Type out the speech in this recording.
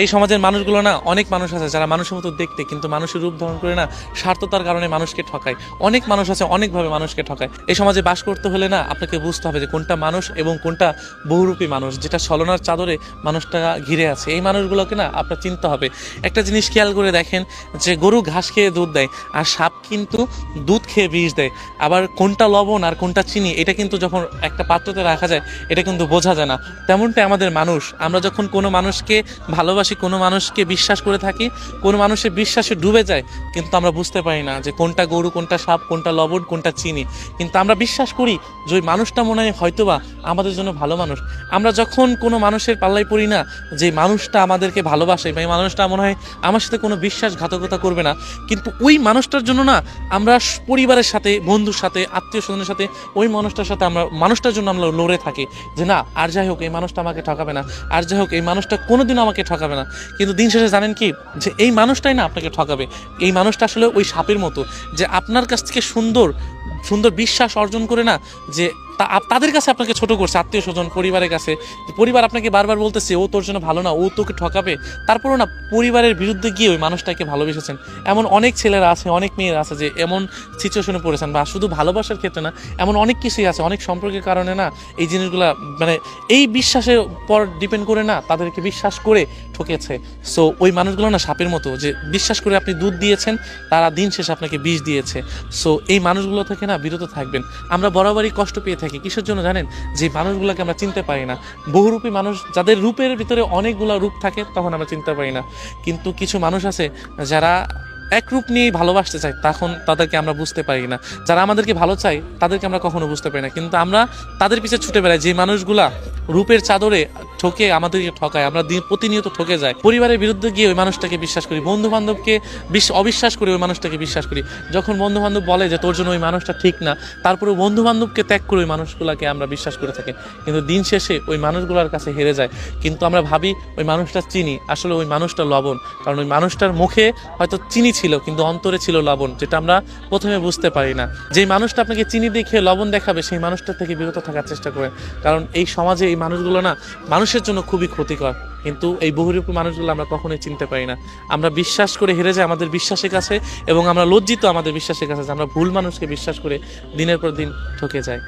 এই সমাজের মানুষগুলো না, অনেক মানুষ আছে যারা মানুষের মতো দেখতে কিন্তু মানুষের রূপ ধারণ করে না স্বার্থতার কারণে মানুষকে ঠকায়। অনেক মানুষ আছে অনেকভাবে মানুষকে ঠকায়। এই সমাজে বাস করতে হলে না আপনাকে বুঝতে হবে যে কোনটা মানুষ এবং কোনটা বহুরূপী মানুষ, যেটা ছলনার চাদরে মানুষটা ঘিরে আছে। এই মানুষগুলোকে না আপনার চিনতে হবে। একটা জিনিস খেয়াল করে দেখেন যে গরু ঘাস খেয়ে দুধ দেয় আর সাপ কিন্তু দুধ খেয়ে বিষ দেয়। আবার কোনটা লবণ আর কোনটা চিনি এটা কিন্তু যখন একটা পাত্রতে রাখা যায় এটা কিন্তু বোঝা যায় না। তেমনটাই আমাদের মানুষ। আমরা যখন কোনো মানুষকে ভালোবাসি, কোনো মানুষকে বিশ্বাস করে থাকি, কোনো মানুষের বিশ্বাসে ডুবে যায়, কিন্তু আমরা বুঝতে পারি না যে কোনটা গরু, কোনটা সাপ, কোনটা লবণ, কোনটা চিনি। কিন্তু আমরা বিশ্বাস করি যে ওই মানুষটা মনে হয় হয়তোবা আমাদের জন্য ভালো মানুষ। আমরা যখন কোনো মানুষের পাল্লায় পড়ি না যে মানুষটা আমাদেরকে ভালোবাসে বা এই মানুষটা মনে হয় আমার সাথে কোনো বিশ্বাসঘাতকতা করবে না, কিন্তু ওই মানুষটার জন্য না আমরা পরিবারের সাথে, বন্ধুর সাথে, আত্মীয় স্বজনের সাথে ওই মানুষটার সাথে আমরা মানুষটার জন্য আমরা লড়ে থাকি যে না, আর যাই হোক এই মানুষটা আমাকে ঠকাবে না, আর যাই হোক এই মানুষটা কোনোদিনও আমাকে ঠকাবে না। কিন্তু দিন শেষে জানেন কি, যে এই মানুষটাই না আপনাকে ঠকাবে। এই মানুষটা আসলে ওই সাপের মতো, যে আপনার কাছ থেকে সুন্দর সুন্দর বিশ্বাস অর্জন করে না, যে তাদের কাছে আপনাকে ছোট করছে, আত্মীয় স্বজন, পরিবারের কাছে। পরিবার আপনাকে বারবার বলতেছে ও তোর জন্য ভালো না, ও তোকে ঠকাবে, তারপরেও না পরিবারের বিরুদ্ধে গিয়ে ওই মানুষটাকে ভালোবেসেছেন। এমন অনেক ছেলেরা আছে, অনেক মেয়েরা আছে যে এমন সিচুয়েশনে পড়েছেন, বা শুধু ভালোবাসার ক্ষেত্রে না, এমন অনেক কিছুই আছে, অনেক সম্পর্কের কারণে না এই জিনিসগুলা মানে এই বিশ্বাসের পর ডিপেন্ড করে না তাদেরকে বিশ্বাস করে ঠকেছে। সো ওই মানুষগুলো না সাপের মতো, যে বিশ্বাস করে আপনি দুধ দিয়েছেন, তারা দিন শেষে আপনাকে বিষ দিয়েছে। সো এই মানুষগুলো থেকে না বিরত থাকবেন। আমরা বরাবরই কষ্ট পেয়ে থাকি কিসের জন্য জানেন? যে মানুষগুলোকে আমরা চিনতে পারি না। বহুরূপী মানুষ, যাদের রূপের ভিতরে অনেকগুলো রূপ থাকে, তখন আমরা চিনতে পারি না। কিন্তু কিছু মানুষ আছে যারা এক রূপ নিয়েই ভালোবাসতে চায়, তখন তাদেরকে আমরা বুঝতে পারি না। যারা আমাদেরকে ভালো চায় তাদেরকে আমরা কখনো বুঝতে পারি না, কিন্তু আমরা তাদের পিছে ছুটে বেড়াই। যে মানুষগুলা রূপের চাদরে ঠকে আমাদেরকে ঠকায়, আমরা প্রতিনিয়ত ঠকে যাই। পরিবারের বিরুদ্ধে গিয়ে ওই মানুষটাকে বিশ্বাস করি, বন্ধু বান্ধবকে অবিশ্বাস করি, ওই মানুষটাকে বিশ্বাস করি। যখন বন্ধু বান্ধব বলে যে তোর জন্য ওই মানুষটা ঠিক না, তারপরে বন্ধু বান্ধবকে ত্যাগ করে ওই মানুষগুলোকে আমরা বিশ্বাস করে থাকি। কিন্তু দিন শেষে ওই মানুষগুলোর কাছে হেরে যায়। কিন্তু আমরা ভাবি ওই মানুষটা চিনি, আসলে ওই মানুষটা লবণ। কারণ ওই মানুষটার মুখে হয়তো চিনি ছিল কিন্তু অন্তরে ছিল লবণ, যেটা আমরা প্রথমে বুঝতে পারি না। যেই মানুষটা আপনাকে চিনি দেখে লবণ দেখাবে, সেই মানুষটা থেকে বিরত থাকার চেষ্টা করেন। কারণ এই সমাজে এই মানুষগুলো না মানুষের জন্য খুবই ক্ষতিকর। কিন্তু এই বহুরূপী মানুষগুলো আমরা কখনোই চিনতে পারি না। আমরা বিশ্বাস করে হেরে যাই আমাদের বিশ্বাসের কাছে, এবং আমরা লজ্জিত আমাদের বিশ্বাসের কাছে যে আমরা ভুল মানুষকে বিশ্বাস করে দিনের পর দিন ঠকে যাই।